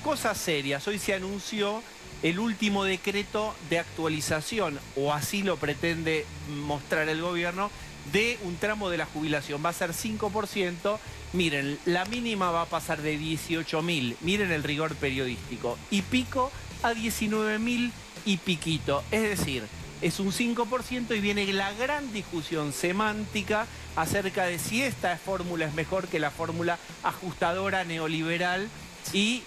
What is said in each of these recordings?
cosas serias. Hoy se anunció el último decreto de actualización, o así lo pretende mostrar el gobierno, de un tramo de la jubilación. Va a ser 5%. Miren, la mínima va a pasar de 18.000, miren el rigor periodístico, y pico a 19.000 y piquito. Es decir, es un 5% y viene la gran discusión semántica acerca de si esta fórmula es mejor que la fórmula ajustadora neoliberal y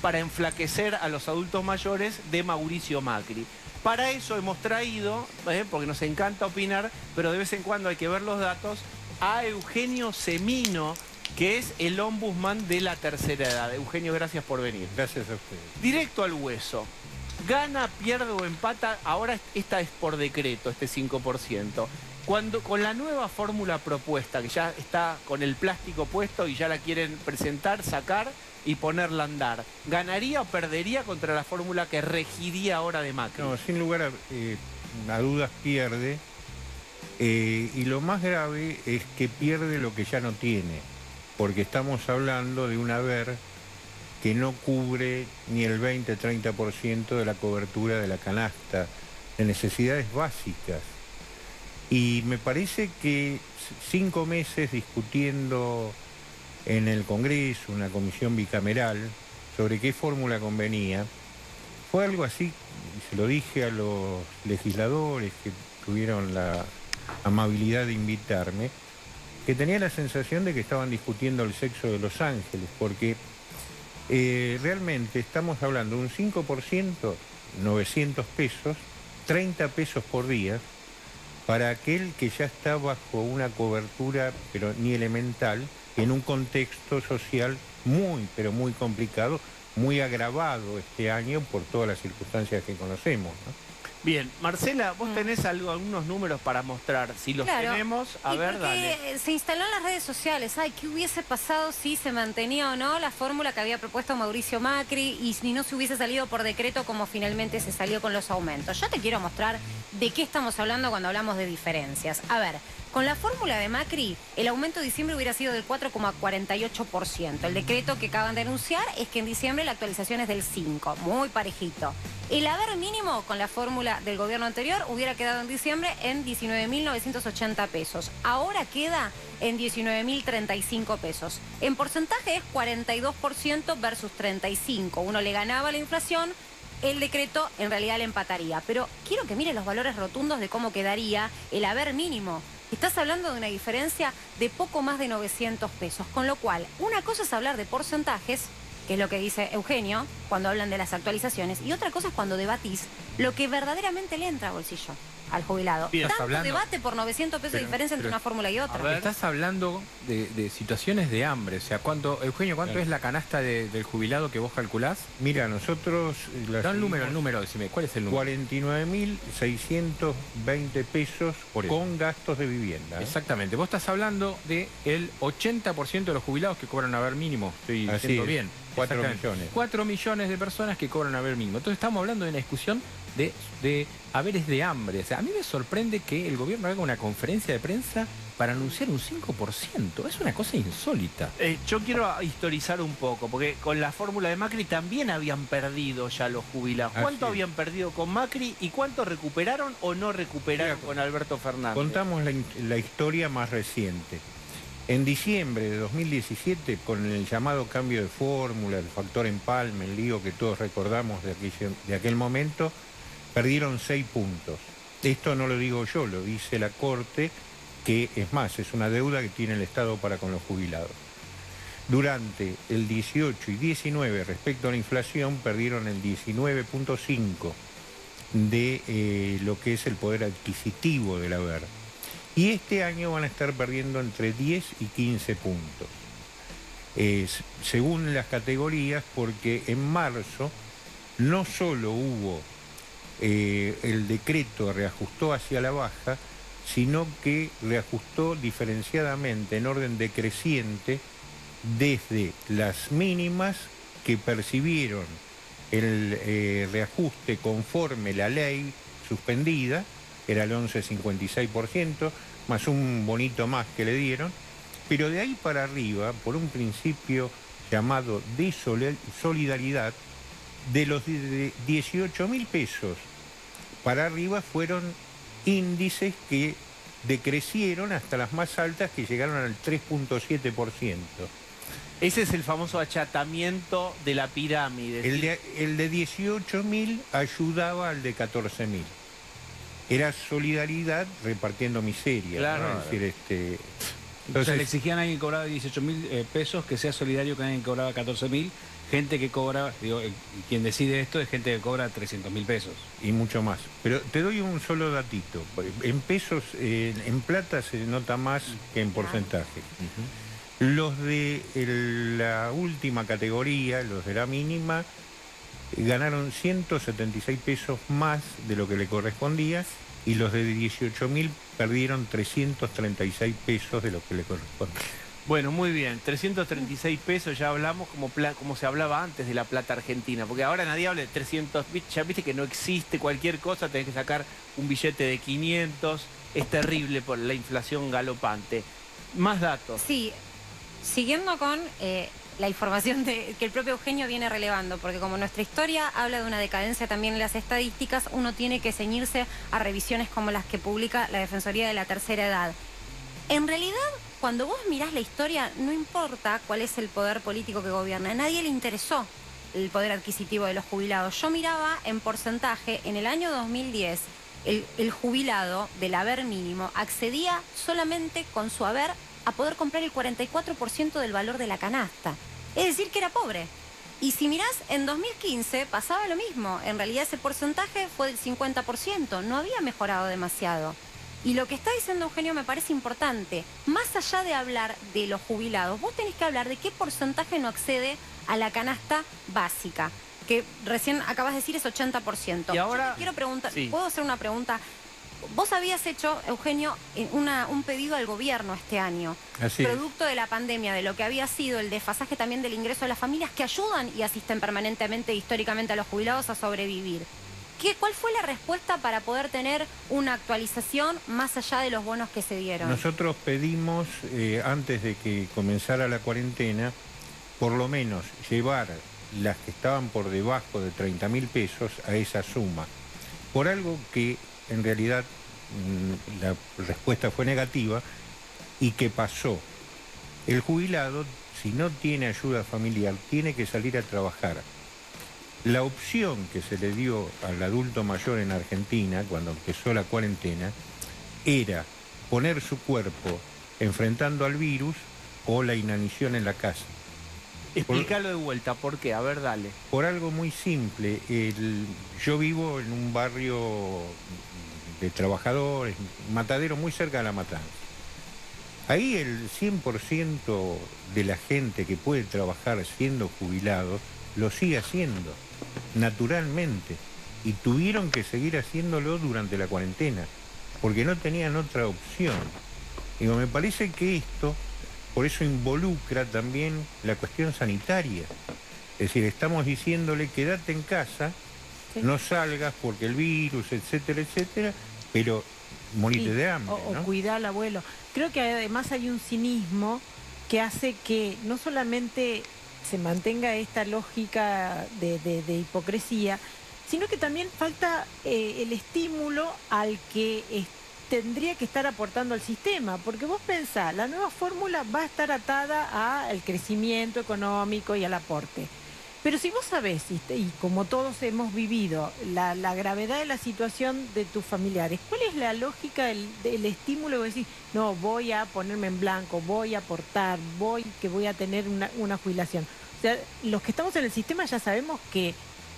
para enflaquecer a los adultos mayores de Mauricio Macri. Para eso hemos traído, porque nos encanta opinar, pero de vez en cuando hay que ver los datos, a Eugenio Semino, que es el ombudsman de la tercera edad. Eugenio, gracias por venir. Gracias a ustedes. Directo al hueso. Gana, pierde o empata, ahora esta es por decreto, este 5%. Con la nueva fórmula propuesta, que ya está con el plástico puesto y ya la quieren presentar, sacar y ponerla a andar, ¿ganaría o perdería contra la fórmula que regiría ahora de Macri? No, sin lugar a dudas pierde. Y lo más grave es que pierde lo que ya no tiene, porque estamos hablando de un haber que no cubre ni el 20-30% de la cobertura de la canasta de necesidades básicas. Y me parece que 5 meses discutiendo en el Congreso, una comisión bicameral, sobre qué fórmula convenía, fue algo así, se lo dije a los legisladores que tuvieron la amabilidad de invitarme, que tenía la sensación de que estaban discutiendo el sexo de los ángeles, porque realmente estamos hablando de un 5%, 900 pesos, 30 pesos por día, para aquel que ya está bajo una cobertura, pero ni elemental, en un contexto social muy, pero muy complicado, muy agravado este año por todas las circunstancias que conocemos, ¿no? Bien, Marcela, vos tenés algunos números para mostrar. Si los tenemos, a ver, dale. Se instaló en las redes sociales. Ay, ¿qué hubiese pasado si se mantenía o no la fórmula que había propuesto Mauricio Macri y si no se hubiese salido por decreto como finalmente se salió con los aumentos? Yo te quiero mostrar de qué estamos hablando cuando hablamos de diferencias. A ver, con la fórmula de Macri, el aumento de diciembre hubiera sido del 4,48%. El decreto que acaban de anunciar es que en diciembre la actualización es del 5%, muy parejito. El haber mínimo con la fórmula del gobierno anterior hubiera quedado en diciembre en 19.980 pesos. Ahora queda en 19.035 pesos. En porcentaje es 42% versus 35%. Uno le ganaba la inflación, el decreto en realidad le empataría. Pero quiero que mire los valores rotundos de cómo quedaría el haber mínimo. Estás hablando de una diferencia de poco más de 900 pesos. Con lo cual, una cosa es hablar de porcentajes, que es lo que dice Eugenio cuando hablan de las actualizaciones, y otra cosa es cuando debatís lo que verdaderamente le entra a bolsillo al jubilado. Bien, tanto debate por 900 pesos de diferencia entre una fórmula y otra. Estás hablando de situaciones de hambre. O sea, Eugenio, ¿cuánto es la canasta del jubilado que vos calculás? Mira, nosotros... Da el número, decime, ¿cuál es el número? 49.620 pesos con gastos de vivienda. Exactamente. Vos estás hablando del 80% de los jubilados que cobran haber mínimo. Estoy diciendo bien. 4 millones. 4 millones de personas que cobran haber mínimo. Entonces estamos hablando de una discusión de haberes de hambre. O sea, a mí me sorprende que el gobierno haga una conferencia de prensa para anunciar un 5%. Es una cosa insólita. Yo quiero historizar un poco, porque con la fórmula de Macri también habían perdido ya los jubilados. ¿Cuánto habían perdido con Macri y cuánto recuperaron o no recuperaron con Alberto Fernández? Contamos la historia más reciente. En diciembre de 2017, con el llamado cambio de fórmula, el factor empalme, el lío que todos recordamos de aquel momento, perdieron 6 puntos. Esto no lo digo yo, lo dice la Corte, que es más, es una deuda que tiene el Estado para con los jubilados. Durante el 18 y 19, respecto a la inflación, perdieron el 19,5 de lo que es el poder adquisitivo del haber. Y este año van a estar perdiendo entre 10 y 15 puntos. Según las categorías, porque en marzo no solo hubo el decreto reajustó hacia la baja, sino que reajustó diferenciadamente en orden decreciente desde las mínimas que percibieron el reajuste conforme la ley suspendida, era el 11,56%, más un bonito más que le dieron, pero de ahí para arriba, por un principio llamado de solidaridad, de los 18.000 pesos para arriba fueron índices que decrecieron hasta las más altas, que llegaron al 3.7%. Ese es el famoso achatamiento de la pirámide. El de 18.000 ayudaba al de 14.000. Era solidaridad repartiendo miseria. Claro. ¿no? Es decir, Entonces le exigían a alguien que cobraba 18.000 pesos que sea solidario con alguien que cobraba 14.000. Gente que cobra, digo, quien decide esto es gente que cobra 300.000 pesos. Y mucho más. Pero te doy un solo datito. En pesos, en plata se nota más que en porcentaje. Los de la última categoría, los de la mínima, ganaron 176 pesos más de lo que le correspondía, y los de 18.000 perdieron 336 pesos de lo que le correspondía. Bueno, muy bien, 336 pesos, ya hablamos como se hablaba antes de la plata argentina, porque ahora nadie habla de 300, ya viste que no existe cualquier cosa, tenés que sacar un billete de 500, es terrible por la inflación galopante. Más datos. Sí, siguiendo con la información que el propio Eugenio viene relevando, porque como nuestra historia habla de una decadencia también en las estadísticas, uno tiene que ceñirse a revisiones como las que publica la Defensoría de la Tercera Edad. En realidad, cuando vos mirás la historia, no importa cuál es el poder político que gobierna, a nadie le interesó el poder adquisitivo de los jubilados. Yo miraba en porcentaje, en el año 2010, el jubilado del haber mínimo accedía solamente con su haber a poder comprar el 44% del valor de la canasta. Es decir, que era pobre. Y si mirás, en 2015 pasaba lo mismo. En realidad ese porcentaje fue del 50%, no había mejorado demasiado. Y lo que está diciendo Eugenio me parece importante. Más allá de hablar de los jubilados, vos tenés que hablar de qué porcentaje no accede a la canasta básica, que recién acabas de decir es 80%. Y ahora, yo te quiero preguntar, sí. ¿Puedo hacer una pregunta? Vos habías hecho, Eugenio, un pedido al gobierno este año, Así producto de la pandemia, de lo que había sido el desfasaje también del ingreso de las familias que ayudan y asisten permanentemente, históricamente, a los jubilados a sobrevivir. ¿Cuál fue la respuesta para poder tener una actualización más allá de los bonos que se dieron? Nosotros pedimos, antes de que comenzara la cuarentena, por lo menos llevar las que estaban por debajo de 30.000 pesos a esa suma. Por algo que en realidad la respuesta fue negativa y que pasó. El jubilado, si no tiene ayuda familiar, tiene que salir a trabajar. La opción que se le dio al adulto mayor en Argentina cuando empezó la cuarentena era poner su cuerpo enfrentando al virus o la inanición en la casa. Explícalo de vuelta, ¿por qué? A ver, dale. Por algo muy simple. Yo vivo en un barrio de trabajadores, Matadero, muy cerca de La Matanza. Ahí el 100% de la gente que puede trabajar siendo jubilado lo sigue haciendo, naturalmente. Y tuvieron que seguir haciéndolo durante la cuarentena, porque no tenían otra opción. Digo, me parece que esto, por eso involucra también la cuestión sanitaria. Es decir, estamos diciéndole, quédate en casa, Sí. no salgas porque el virus, etcétera, etcétera, pero morite de hambre, ¿no? O cuidar al abuelo. Creo que además hay un cinismo que hace que no solamente se mantenga esta lógica de hipocresía, sino que también falta el estímulo al que tendría que estar aportando al sistema, porque vos pensás, la nueva fórmula va a estar atada al crecimiento económico y al aporte. Pero si vos sabés, y como todos hemos vivido, la gravedad de la situación de tus familiares, ¿cuál es la lógica del estímulo de decir, no, voy a ponerme en blanco, voy a aportar, voy a tener una jubilación? O sea, los que estamos en el sistema ya sabemos que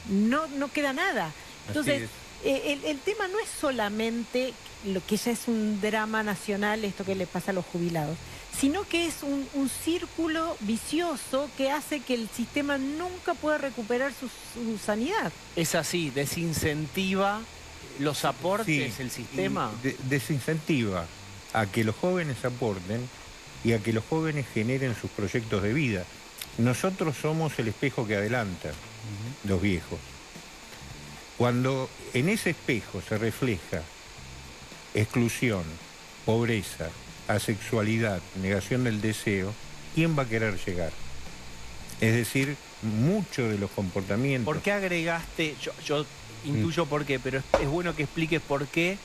no queda nada. Entonces, el tema no es solamente lo que ya es un drama nacional, esto que le pasa a los jubilados, sino que es un círculo vicioso que hace que el sistema nunca pueda recuperar su sanidad. Es así, desincentiva los aportes, Sí, el sistema. desincentiva a que los jóvenes aporten y a que los jóvenes generen sus proyectos de vida. Nosotros somos el espejo que adelanta, los viejos. Cuando en ese espejo se refleja exclusión, pobreza, asexualidad, negación del deseo, ¿quién va a querer llegar? Es decir, muchos de los comportamientos... ¿Por qué agregaste, yo intuyo por qué, pero es bueno que expliques por qué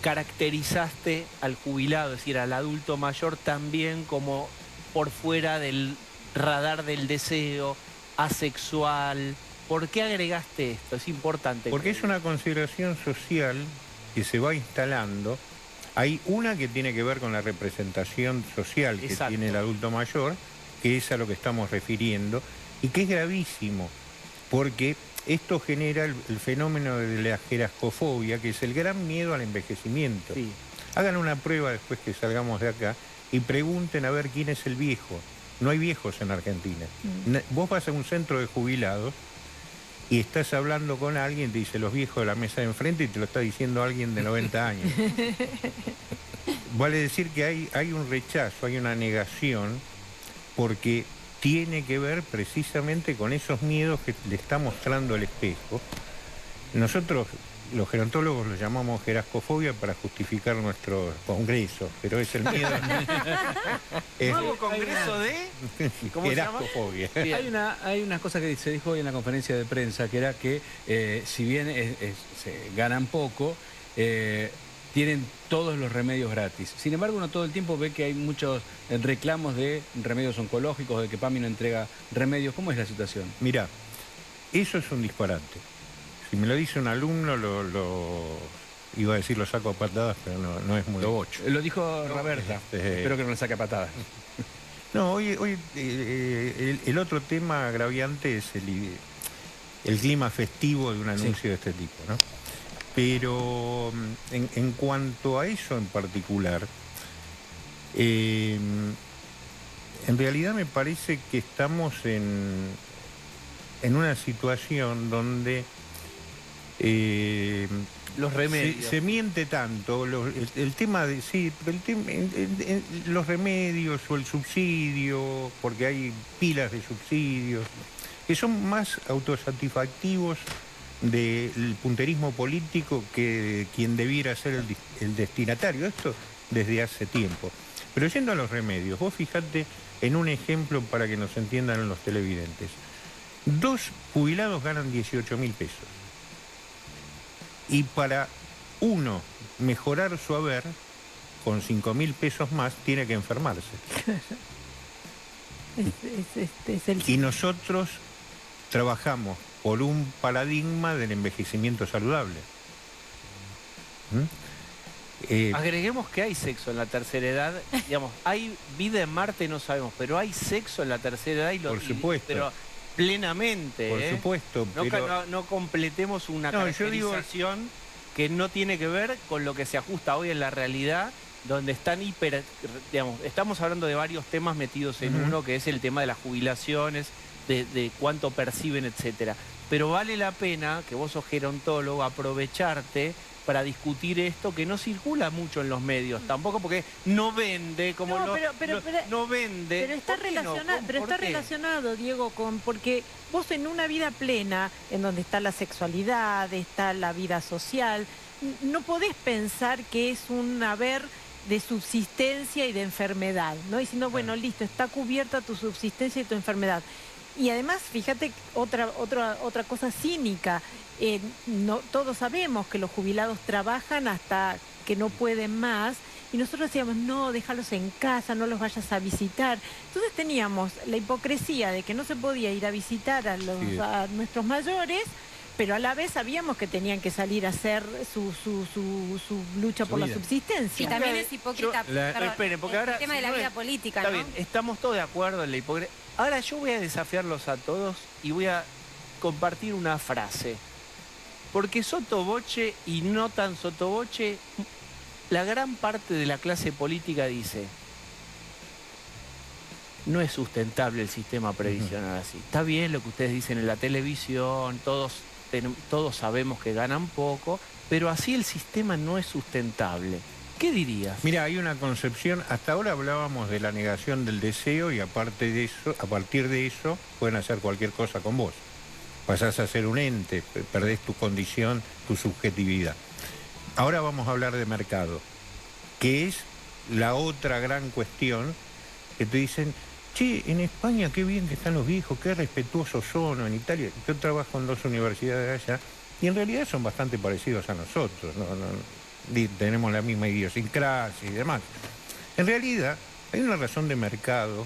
caracterizaste al jubilado, es decir, al adulto mayor también como por fuera del radar del deseo, asexual? ¿Por qué agregaste esto? Es importante. Porque es una consideración social que se va instalando. Hay una que tiene que ver con la representación social que Exacto. tiene el adulto mayor, que es a lo que estamos refiriendo, y que es gravísimo, porque esto genera el fenómeno de la gerascofobia, que es el gran miedo al envejecimiento. Sí. Hagan una prueba después que salgamos de acá y pregunten a ver quién es el viejo. No hay viejos en Argentina. Vos vas a un centro de jubilados y estás hablando con alguien, te dice los viejos de la mesa de enfrente y te lo está diciendo alguien de 90 años. Vale decir que hay un rechazo, hay una negación, porque tiene que ver precisamente con esos miedos que le está mostrando el espejo. Nosotros, los gerontólogos, lo llamamos gerascofobia para justificar nuestro congreso, pero es el miedo. ¿Nuevo congreso de? ¿Cómo se llama? Gerascofobia. Bien. Hay una cosa que se dijo hoy en la conferencia de prensa, que era que si bien se ganan poco, tienen todos los remedios gratis. Sin embargo, uno todo el tiempo ve que hay muchos reclamos de remedios oncológicos, de que PAMI no entrega remedios. ¿Cómo es la situación? Mirá, eso es un disparate. Si me lo dice un alumno, iba a decir lo saco a patadas, pero no es muy bocho. Lo dijo Roberta. Espero que no le saque a patadas. No, hoy el otro tema agraviante es el clima festivo de un anuncio de este tipo, ¿no? Pero en cuanto a eso en particular, en realidad me parece que estamos en una situación donde Los remedios. se miente tanto, el tema de, sí, pero los remedios o el subsidio, porque hay pilas de subsidios, que son más autosatisfactivos del punterismo político que quien debiera ser el destinatario. Esto desde hace tiempo. Pero yendo a los remedios, vos fijate en un ejemplo para que nos entiendan los televidentes. 2 jubilados ganan 18.000 pesos. Y para uno mejorar su haber, con 5.000 pesos más, tiene que enfermarse. Y nosotros trabajamos por un paradigma del envejecimiento saludable. Agreguemos que hay sexo en la tercera edad. Digamos, hay vida en Marte, no sabemos, pero hay sexo en la tercera edad Por supuesto. pero plenamente. Por supuesto, pero... No completemos una No, yo digo- caracterización que no tiene que ver con lo que se ajusta hoy en la realidad, donde están digamos, estamos hablando de varios temas metidos en uno, que es el tema de las jubilaciones, de cuánto perciben, etcétera. Pero vale la pena que vos sos gerontólogo, aprovecharte para discutir esto que no circula mucho en los medios, tampoco porque no vende como No, no vende. Pero está ¿Por qué no? relacionado, pero ¿Por está qué? relacionado, Diego, porque vos en una vida plena, en donde está la sexualidad, está la vida social, no podés pensar que es un haber de subsistencia y de enfermedad, ¿no? Diciendo, bueno, listo, está cubierta tu subsistencia y tu enfermedad. Y además, fíjate, otra cosa cínica, no, todos sabemos que los jubilados trabajan hasta que no pueden más, y nosotros decíamos, no, déjalos en casa, no los vayas a visitar. Entonces teníamos la hipocresía de que no se podía ir a visitar a nuestros mayores, pero a la vez sabíamos que tenían que salir a hacer su lucha por la vida. subsistencia. Y también es hipócrita, perdón, esperen, porque el ahora, tema de si la no vida es- política, Está ¿no? bien, estamos todos de acuerdo en la hipocresía. Ahora yo voy a desafiarlos a todos y voy a compartir una frase. Porque sotoboche y no tan sotoboche, la gran parte de la clase política dice: no es sustentable el sistema previsional así. Está bien lo que ustedes dicen en la televisión, todos sabemos que ganan poco, pero así el sistema no es sustentable. ¿Qué dirías? Mira, hay una concepción, hasta ahora hablábamos de la negación del deseo y aparte de eso, a partir de eso, pueden hacer cualquier cosa con vos. Pasás a ser un ente, perdés tu condición, tu subjetividad. Ahora vamos a hablar de mercado, que es la otra gran cuestión que te dicen, che, en España qué bien que están los viejos, qué respetuosos son, o en Italia. Yo trabajo en 2 universidades allá y en realidad son bastante parecidos a nosotros, tenemos la misma idiosincrasia y demás. En realidad hay una razón de mercado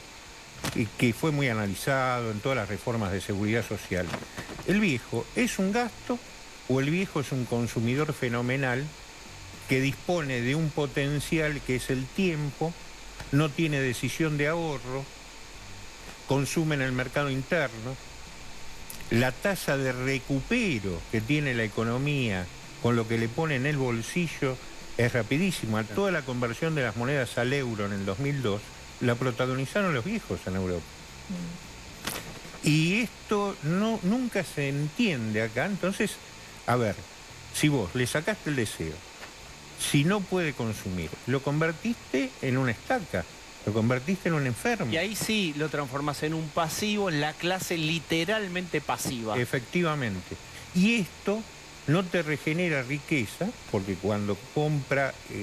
y que fue muy analizado en todas las reformas de seguridad social. ¿El viejo es un gasto o el viejo es un consumidor fenomenal que dispone de un potencial que es el tiempo, no tiene decisión de ahorro, consume en el mercado interno? La tasa de recupero que tiene la economía con lo que le pone en el bolsillo es rapidísima. Toda la conversión de las monedas al euro en el 2002 la protagonizaron los viejos en Europa. Y esto nunca se entiende acá. Entonces, a ver, si vos le sacaste el deseo, si no puede consumir, lo convertiste en una estaca, lo convertiste en un enfermo. Y ahí sí lo transformas en un pasivo, en la clase literalmente pasiva. Efectivamente. Y esto no te regenera riqueza, porque cuando compra Lo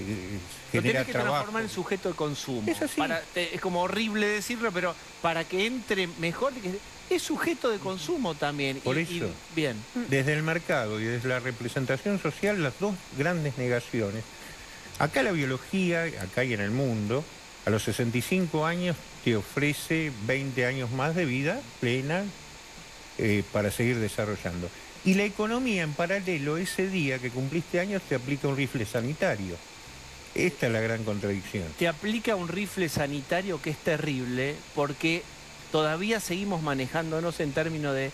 genera tenés que trabajo. transformar en sujeto de consumo. Es así. Es como horrible decirlo, pero para que entre mejor, es sujeto de consumo también. Por eso. Bien. Desde el mercado y desde la representación social, las dos grandes negaciones. Acá la biología, acá y en el mundo, a los 65 años te ofrece 20 años más de vida plena para seguir desarrollando. Y la economía en paralelo, ese día que cumpliste años, te aplica un rifle sanitario. Esta es la gran contradicción. Te aplica un rifle sanitario que es terrible porque todavía seguimos manejándonos en términos de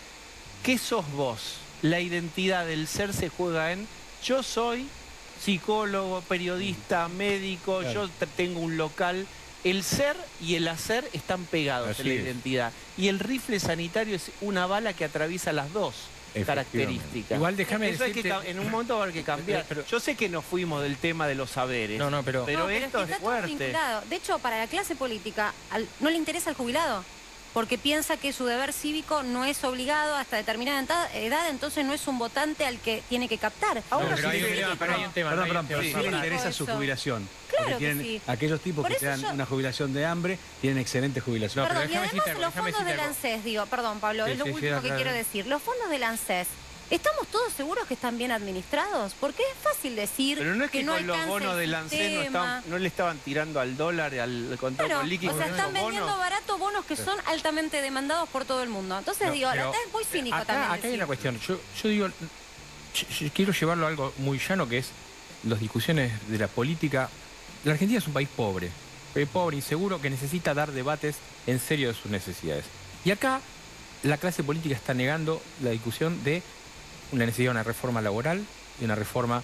¿qué sos vos? La identidad del ser se juega en yo soy psicólogo, periodista, médico, Claro. yo tengo un local. El ser y el hacer están pegados Así en la es. identidad. Y el rifle sanitario es una bala que atraviesa las dos características. Igual déjame Eso hay que decirte- en un momento va a haber que cambiar. Pero- Yo sé que nos fuimos del tema de los saberes. No, no, pero... No, pero esto es que es está todo fuerte. vinculado. De hecho, para la clase política no le interesa al jubilado, porque piensa que su deber cívico no es obligado hasta determinada edad, entonces no es un votante al que tiene que captar. Ahora pero hay sí, un tema, pero hay un tema. Perdón, no hay un pero tema. sí le Sí. interesa su Eso. jubilación. Claro Porque que tienen, sí. aquellos tipos Por que te eso dan yo- una jubilación de hambre tienen excelente jubilación. No, pero Perdón, y déjame además decirte los algo, déjame fondos del decirte ANSES, digo, perdón Pablo, Sí, es lo sí, sí, último que claro. quiero decir. Los fondos del ANSES, ¿estamos todos seguros que están bien administrados? Porque es fácil decir Pero no es que, no con los alcanza bonos el del ANSES sistema. no le estaban tirando al dólar, al control Claro, líquido. o sea, con están esos vendiendo bonos. barato bonos que son altamente demandados por todo el mundo. Entonces, No, digo, pero es muy cínico acá, también acá hay decir. una cuestión. Yo digo, yo quiero llevarlo a algo muy llano, que es las discusiones de la política. La Argentina es un país pobre, inseguro, que necesita dar debates en serio de sus necesidades. Y acá la clase política está negando la discusión de una necesidad de una reforma laboral y una reforma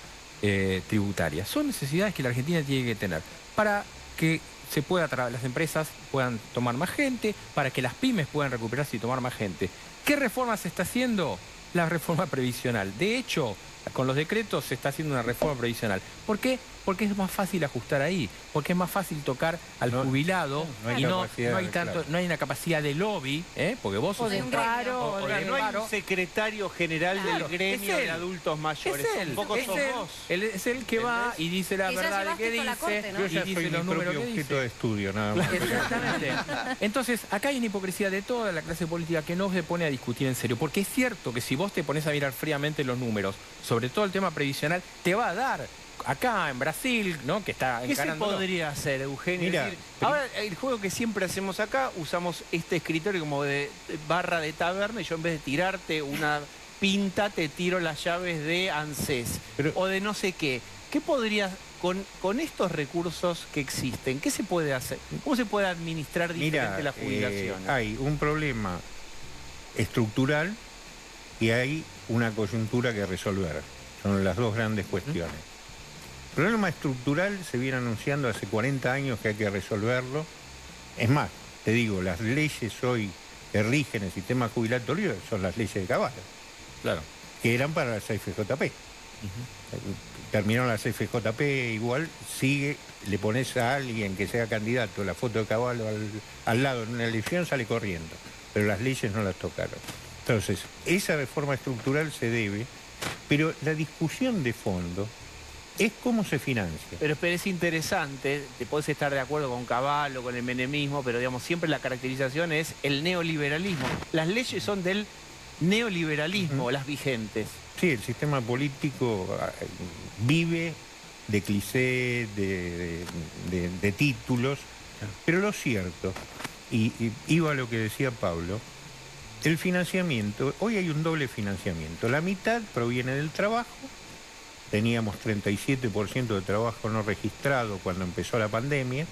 tributaria. Son necesidades que la Argentina tiene que tener para que se pueda las empresas puedan tomar más gente, para que las pymes puedan recuperarse y tomar más gente. ¿Qué reforma se está haciendo? La reforma previsional. De hecho, con los decretos se está haciendo una reforma previsional. ¿Por qué? Porque es más fácil ajustar ahí, porque es más fácil tocar al No, jubilado no hay y capacidad, no hay tanto, claro. no hay una capacidad de lobby, porque vos O sos de un paro, o o de Porque no hay paro. un secretario general Claro, del gremio es él. de adultos mayores. Es él, Un poco es sos él. vos. Él es el que va ¿Entendés? y dice la Que ya verdad de llevaste qué esto a la dice, corte, ¿no? Yo y ya dice soy mi los números propio que objeto dice. de estudio, nada más. Exactamente. Entonces, acá hay una hipocresía de toda la clase política que no se pone a discutir en serio. Porque es cierto que si vos te pones a mirar fríamente los números, sobre todo el tema previsional, te va a dar. Acá en Brasil, ¿no? Que está ¿Qué se encarándolo. podría hacer, Eugenio? Mira, Es decir, ahora, el juego que siempre hacemos acá, usamos este escritorio como de barra de taberna y yo en vez de tirarte una pinta, te tiro las llaves de ANSES Pero- o de no sé qué. ¿Qué podrías, con estos recursos que existen, qué se puede hacer? ¿Cómo se puede administrar diferente Mira, la jubilación? hay un problema estructural y hay una coyuntura que resolver. Son las dos grandes cuestiones. El problema estructural se viene anunciando hace 40 años que hay que resolverlo. Es más, te digo, las leyes hoy que rigen el sistema jubilatorio son las leyes de Caballo, Claro. que eran para las CFJP. Terminaron las CFJP, igual sigue, le pones a alguien que sea candidato la foto de Caballo al lado en una elección, sale corriendo. Pero las leyes no las tocaron. Entonces, esa reforma estructural se debe, pero la discusión de fondo es cómo se financia. Pero es interesante, te podés estar de acuerdo con Cavallo, con el menemismo, pero digamos, siempre la caracterización es el neoliberalismo. Las leyes son del neoliberalismo, las vigentes. Sí, el sistema político vive de clichés, de títulos, pero lo cierto, y iba a lo que decía Pablo, el financiamiento, hoy hay un doble financiamiento. La mitad proviene del trabajo, teníamos 37% de trabajo no registrado cuando empezó la pandemia,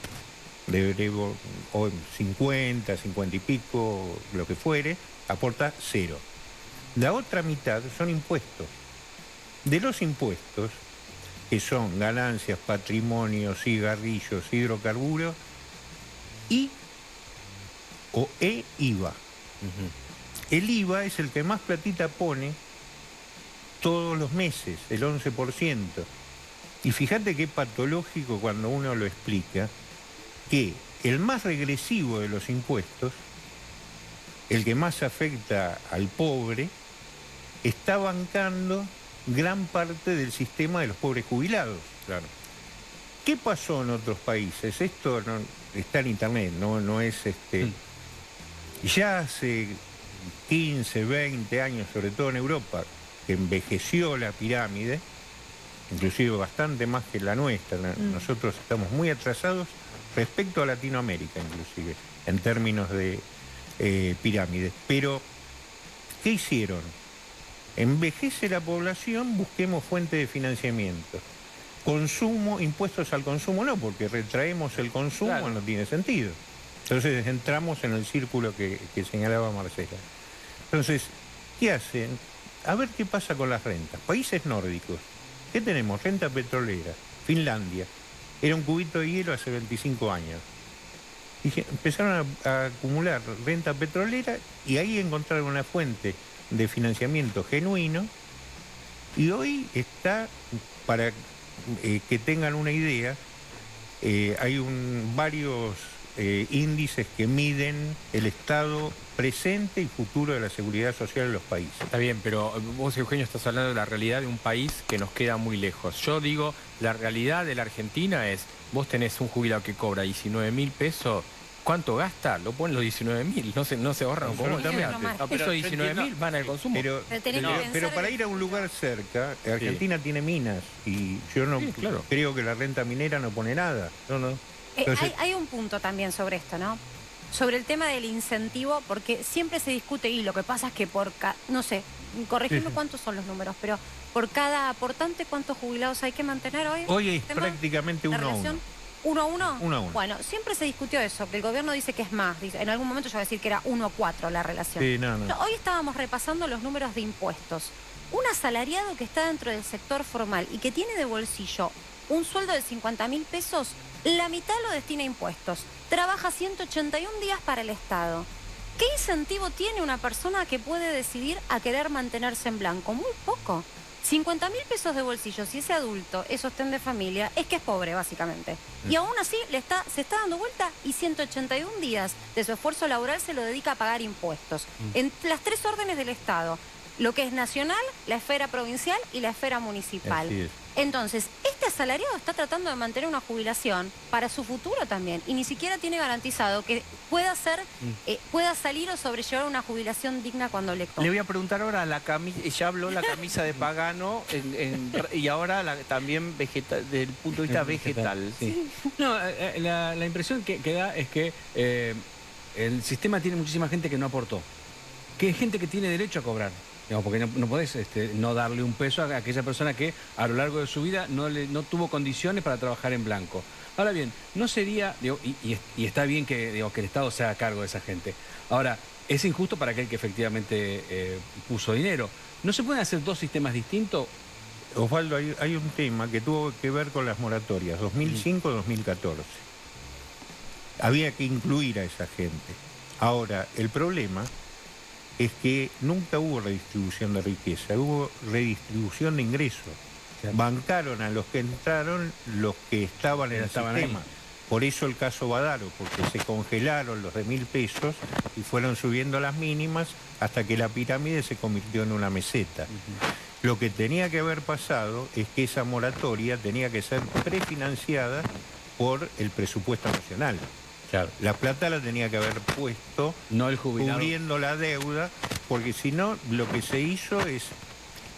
deberemos hoy 50 y pico, lo que fuere, aporta 0. La otra mitad son impuestos. De los impuestos, que son ganancias, patrimonio, cigarrillos, hidrocarburos y o IVA. El IVA es el que más platita pone todos los meses, el 11%. Y fíjate qué patológico cuando uno lo explica, que el más regresivo de los impuestos, el que más afecta al pobre, está bancando gran parte del sistema de los pobres jubilados. Claro. ¿Qué pasó en otros países? Esto no, está en internet, no es Ya hace 15, 20 años, sobre todo en Europa, que envejeció la pirámide, inclusive bastante más que la nuestra. Nosotros estamos muy atrasados respecto a Latinoamérica, inclusive, en términos de pirámides. Pero, ¿qué hicieron? Envejece la población, busquemos fuente de financiamiento. Consumo, impuestos al consumo no, porque retraemos el consumo, claro, no tiene sentido. Entonces entramos en el círculo que señalaba Marcela. Entonces, ¿qué hacen? A ver qué pasa con las rentas. Países nórdicos, ¿qué tenemos? Renta petrolera. Finlandia, era un cubito de hielo hace 25 años. Y empezaron a acumular renta petrolera y ahí encontraron una fuente de financiamiento genuino, y hoy está, para que tengan una idea, hay varios índices que miden el estado presente y futuro de la seguridad social en los países. Está bien, pero vos, Eugenio, estás hablando de la realidad de un país que nos queda muy lejos. Yo digo, la realidad de la Argentina es, vos tenés un jubilado que cobra 19.000 pesos, ¿cuánto gasta? Lo ponen los 19.000, no se ahorran un poco también. Esos 19.000 van al consumo. Pero para ir a un lugar cerca, Argentina tiene minas, y yo no creo que la renta minera no pone nada. Entonces, hay un punto también sobre esto, ¿no? Sobre el tema del incentivo, porque siempre se discute, y lo que pasa es que no sé, corregime cuántos son los números, pero por cada aportante, ¿cuántos jubilados hay que mantener hoy? Hoy es prácticamente 1 a 1. ¿1 a 1? 1 a 1. Bueno, siempre se discutió eso, que el gobierno dice que es más. En algún momento yo voy a decir que era 1 a 4 la relación. Sí, no. Hoy estábamos repasando los números de impuestos. Un asalariado que está dentro del sector formal y que tiene de bolsillo un sueldo de 50.000 pesos, la mitad lo destina a impuestos. Trabaja 181 días para el Estado. ¿Qué incentivo tiene una persona que puede decidir a querer mantenerse en blanco? Muy poco. 50.000 pesos de bolsillo, si ese adulto es sostén de familia, es que es pobre, básicamente. Y aún así se está dando vuelta, y 181 días de su esfuerzo laboral se lo dedica a pagar impuestos. En las 3 órdenes del Estado, lo que es nacional, la esfera provincial y la esfera municipal. Así es. Entonces, este asalariado está tratando de mantener una jubilación para su futuro también, y ni siquiera tiene garantizado que pueda salir o sobrellevar una jubilación digna cuando le toque. Le voy a preguntar ahora, ya habló la camisa de Pagano, y ahora también desde el punto de vista vegetal. Sí. No, la impresión que da es que el sistema tiene muchísima gente que no aportó, que es gente que tiene derecho a cobrar. Digamos, porque no podés no darle un peso a aquella persona que a lo largo de su vida no tuvo condiciones para trabajar en blanco. Ahora bien, no sería, y está bien que el Estado se haga cargo de esa gente. Ahora, es injusto para aquel que efectivamente puso dinero. ¿No se pueden hacer 2 sistemas distintos? Osvaldo, hay un tema que tuvo que ver con las moratorias, 2005-2014. Había que incluir a esa gente. Ahora, el problema es que nunca hubo redistribución de riqueza, hubo redistribución de ingresos. Bancaron a los que entraron los que estaban en el sistema. Ahí. Por eso el caso Badaro, porque se congelaron los de 1.000 pesos y fueron subiendo las mínimas hasta que la pirámide se convirtió en una meseta. Lo que tenía que haber pasado es que esa moratoria tenía que ser prefinanciada por el presupuesto nacional. Claro. La plata la tenía que haber puesto No el jubilado. cubriendo la deuda, porque si no, lo que se hizo es...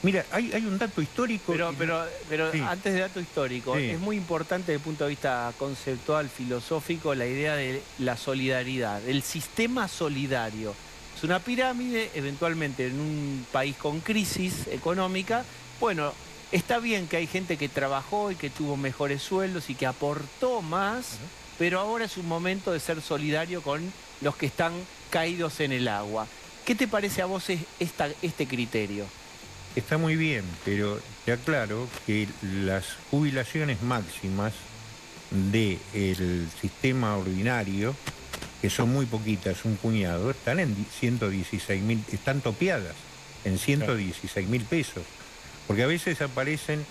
Mira, hay un dato histórico... Pero Sí. antes de dato histórico, Sí. es muy importante desde el punto de vista conceptual, filosófico, la idea de la solidaridad, el sistema solidario. Es una pirámide, eventualmente en un país con crisis económica, bueno, está bien que hay gente que trabajó y que tuvo mejores sueldos y que aportó más, pero ahora es un momento de ser solidario con los que están caídos en el agua. ¿Qué te parece a vos este criterio? Está muy bien, pero te aclaro que las jubilaciones máximas del sistema ordinario, que son muy poquitas, un puñado, están en 116.000, están topeadas en 116.000 pesos. Porque a veces aparecen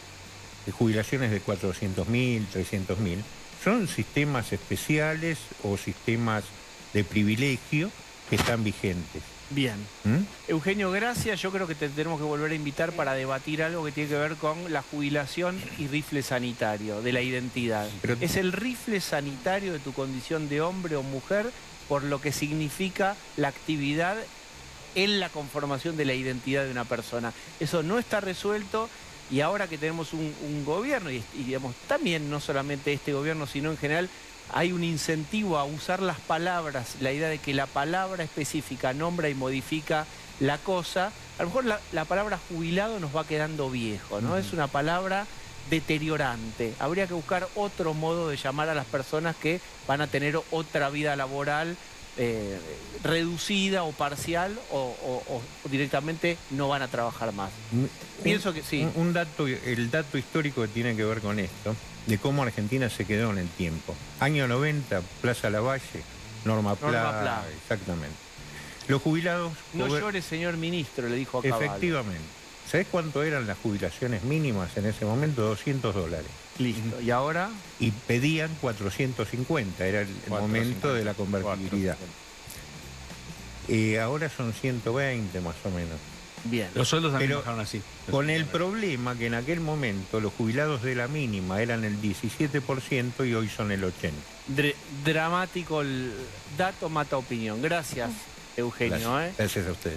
jubilaciones de 400.000, 300.000. Son sistemas especiales o sistemas de privilegio que están vigentes. Bien. ¿Mm? Eugenio, gracias. Yo creo que te tenemos que volver a invitar para debatir algo que tiene que ver con la jubilación y rifle sanitario, de la identidad. Pero- Es el rifle sanitario de tu condición de hombre o mujer por lo que significa la actividad en la conformación de la identidad de una persona. Eso no está resuelto y ahora que tenemos un gobierno, y digamos también no solamente este gobierno, sino en general, hay un incentivo a usar las palabras, la idea de que la palabra específica nombra y modifica la cosa. A lo mejor la palabra jubilado nos va quedando viejo, ¿no? Es una palabra deteriorante. Habría que buscar otro modo de llamar a las personas que van a tener otra vida laboral reducida o parcial o directamente no van a trabajar más. Pienso que sí. El dato histórico que tiene que ver con esto, de cómo Argentina se quedó en el tiempo. Año 90, Plaza Lavalle, Norma Pla, exactamente. Los jubilados... No llore, señor ministro, le dijo a Caballo. Efectivamente. ¿Sabés cuánto eran las jubilaciones mínimas en ese momento? $200. Listo. ¿Y ahora? Y pedían 450, era el 450, momento de la convertibilidad. 450. Ahora son 120 más o menos. Bien. Los sueldos también Pero bajaron así. Con el problema que en aquel momento los jubilados de la mínima eran el 17% y hoy son el 80%. Dramático el dato mata opinión. Gracias, Eugenio. Gracias a ustedes.